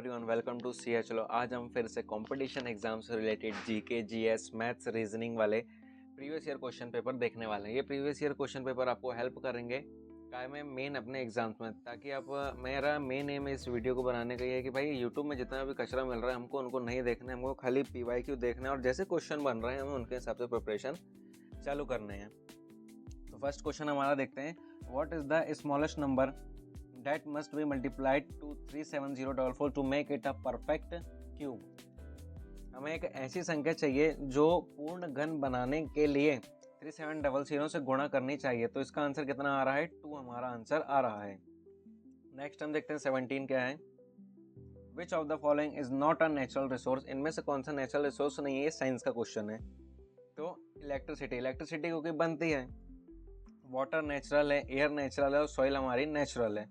Everyone, welcome to सी चलो। आज हम फिर से कंपटीशन एग्जाम से related GK, GS, maths, reasoning वाले प्रीवियस ईयर क्वेश्चन पेपर देखने वाले हैं। ये प्रीवियस ईयर क्वेश्चन पेपर आपको हेल्प करेंगे काय में मेन अपने एग्जाम्स में, ताकि आप मेरा मेन एम है इस वीडियो को बनाने का ये है कि भाई यूट्यूब में जितना भी कचरा मिल रहा है हमको उनको नहीं देखना है, हमको खाली PYQ देखना है और जैसे क्वेश्चन बन रहे हैं हमें उनके हिसाब से प्रिपरेशन चालू करने हैं। तो फर्स्ट क्वेश्चन हमारा देखते हैं, what is the smallest number that must be multiplied to 37044 to make it a perfect cube। हमें एक ऐसी संख्या चाहिए जो पूर्ण घन बनाने के लिए 3700 से गुणा करनी चाहिए। तो इसका आंसर कितना आ रहा है? 2 हमारा आंसर आ रहा है। नेक्स्ट हम देखते हैं 17 क्या है। Which of the following is not a natural resource. इनमें से कौन सा नेचुरल रिसोर्स नहीं है? ये साइंस का क्वेश्चन है। तो इलेक्ट्रिसिटी क्योंकि बनती है। वाटर नेचुरल है, एयर नेचुरल है और सॉइल हमारी नेचुरल है।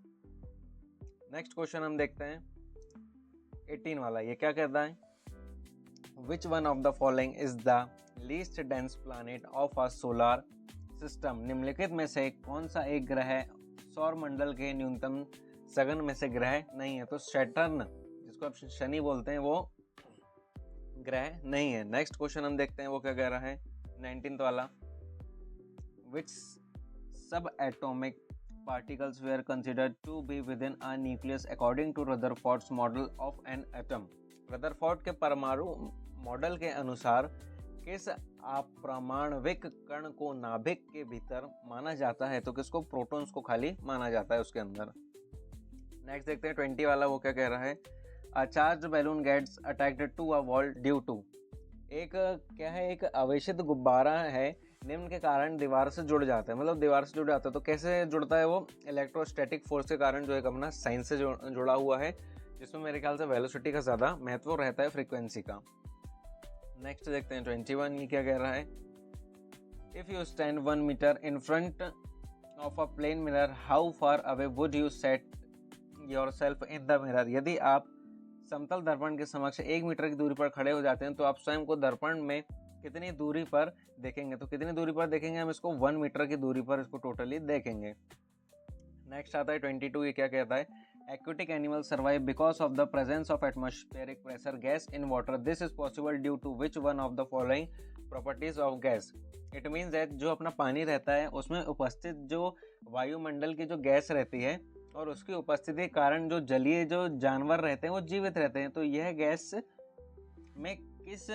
नेक्स्ट क्वेश्चन हम देखते हैं 18 वाला। ये क्या कहता है? विच one of the following is the least dense planet of a solar system. निम्नलिखित में से कौन सा एक ग्रह सौर मंडल के न्यूनतम सघन में से ग्रह नहीं है? तो सैटर्न, जिसको आप शनि बोलते हैं, वो ग्रह नहीं है। नेक्स्ट क्वेश्चन हम देखते हैं, वो क्या कह रहा है 19th वाला। विच सब atomic particles were considered to be within a nucleus according to Rutherford's model of an atom। Rutherford के परमाणु मॉडल के अनुसार किस अप्रामाणविक कण को नाभिक के भीतर माना जाता है? तो किसको? प्रोटॉन्स को खाली माना जाता है उसके अंदर। नेक्स्ट देखते हैं 20 वाला। वो क्या कह रहा है? A charged balloon gets attacked to a wall due to। एक क्या है? एक आवेशित गुब्बारा है, निम्न के कारण दीवार से जुड़ जाता है। मतलब दीवार से जुड़ जाता है तो कैसे जुड़ता है वो? इलेक्ट्रोस्टैटिक फोर्स के कारण, जो एक अपना साइंस से जुड़ा हुआ है, जिसमें मेरे ख्याल से वेलोसिटी का ज़्यादा महत्व रहता है फ्रीक्वेंसी का। नेक्स्ट देखते हैं 21। ये क्या कह रहा है? If you stand 1 metre in front of a plane mirror, how far away would you set yourself in the mirror. यदि आप समतल दर्पण के समक्ष 1 मीटर की दूरी पर खड़े हो जाते हैं तो आप स्वयं को दर्पण में कितनी दूरी पर देखेंगे? तो कितनी दूरी पर देखेंगे? हम इसको 1 मीटर की दूरी पर इसको टोटली देखेंगे। नेक्स्ट आता है 22। ये क्या कहता है? Aquatic animal survive because of the presence of atmospheric pressure gas in water. This is possible due to which one of the following properties of gas. It means that जो अपना पानी रहता है उसमें उपस्थित जो वायुमंडल की जो गैस रहती है और उसकी उपस्थिति के कारण जो जलीय जो जानवर रहते हैं वो जीवित रहते हैं। तो यह गैस में किस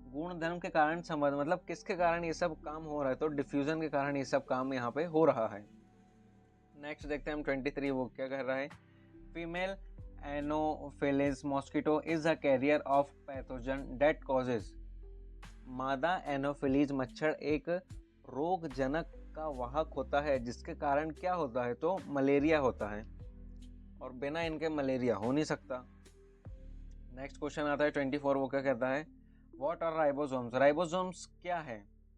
गुण धर्म के कारण संबंध, मतलब किसके कारण ये सब काम हो रहा है? तो डिफ्यूजन के कारण ये सब काम यहाँ पे हो रहा है। नेक्स्ट देखते हैं हम 23। वो क्या कह रहा है? Female Anopheles mosquito is a carrier of pathogen that causes. मादा एनोफिलीज मच्छर एक रोगजनक का वाहक होता है जिसके कारण क्या होता है? तो मलेरिया होता है, और बिना इनके मलेरिया हो नहीं सकता। नेक्स्ट क्वेश्चन आता है 24। वो क्या कहता है? What are ribosomes. राइबोसोम्स क्या है?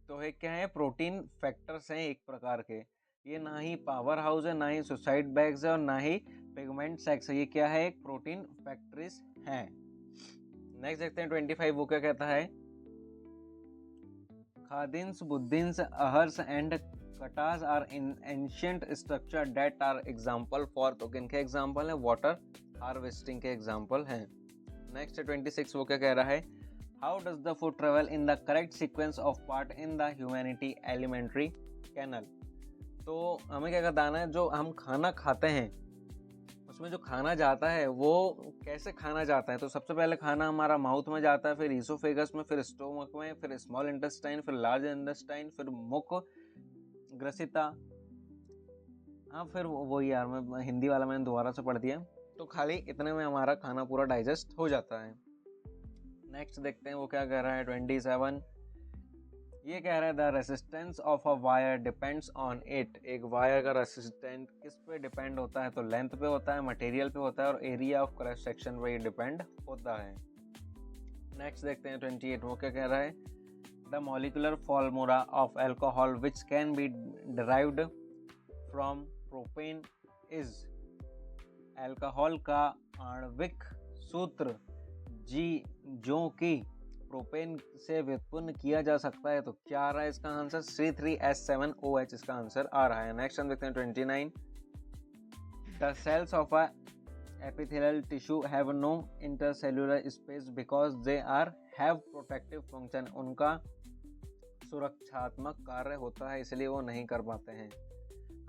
तो है क्या है? प्रोटीन फैक्टर्स हैं एक प्रकार के। ये ना ही पावर हाउस है, ना ही सुसाइड बैग्स है और ना ही पिगमेंट सेक्स है। ये क्या है? एक प्रोटीन फैक्ट्रीज है। नेक्स्ट देखते हैं 25। वो क्या कहता है? Khadins, buddhins, ahars and katas are in ancient structure that are example for. तो किनके एग्जाम्पल है? वाटर हार्वेस्टिंग के एग्जाम्पल हैं। नेक्स्ट 26। वो क्या कह रहा है? How does the food travel in the correct sequence of part in the humanity elementary canal. तो हमें क्या बताना है? जो हम खाना खाते हैं उसमें जो खाना जाता है वो कैसे खाना जाता है? तो सबसे पहले खाना हमारा माउथ में जाता है, फिर ईसोफेगस में, फिर स्टोमक में, फिर स्मॉल इंटेस्टाइन, फिर लार्ज इंटेस्टाइन, फिर मुख ग्रसिता। हाँ, फिर वही यार, मैं हिंदी वाला मैंने दोबारा से पढ़ दिया। तो खाली इतने में हमारा खाना पूरा डाइजेस्ट हो जाता है। नेक्स्ट देखते हैं वो क्या कह रहा है 27। ये कह रहा है the resistance of a wire depends on it. एक वायर का रेसिस्टेंट किस पे डिपेंड होता है? तो लेंथ पे होता है, मटेरियल पे होता है और एरिया ऑफ क्रॉस सेक्शन पे डिपेंड होता है। नेक्स्ट देखते हैं 28। वो क्या कह रहा है? The molecular formula of alcohol which can be derived from propane is. Alcohol का आणविक सूत्र जी जो कि प्रोपेन से व्युत्पन्न किया जा सकता है। तो क्या आ रहा है इसका आंसर? C3H7OH इसका आंसर आ रहा है। नेक्स्ट हम देखते हैं 29। The cells of a epithelial tissue have no intercellular space because they are have protective function. उनका सुरक्षात्मक कार्य होता है इसलिए वो नहीं कर पाते हैं।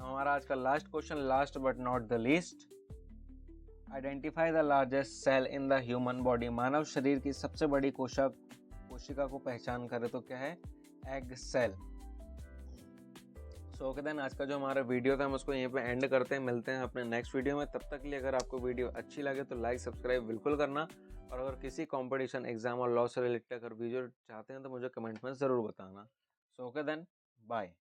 हमारा आज का last question, last but not the least, identify the largest cell in the human body. मानव शरीर की सबसे बड़ी कोशिका को पहचान करें तो क्या है? Egg cell. So okay then, आज का जो हमारा वीडियो था हम उसको यहीं पे एंड करते हैं। मिलते हैं अपने नेक्स्ट वीडियो में। तब तक के लिए अगर आपको वीडियो अच्छी लगे तो लाइक सब्सक्राइब बिल्कुल करना, और अगर किसी कंपटीशन एग्जाम और लॉ से रिलेटेड अगर वीडियो चाहते हैं तो मुझे कमेंट में ज़रूर बताना। So okay then, bye.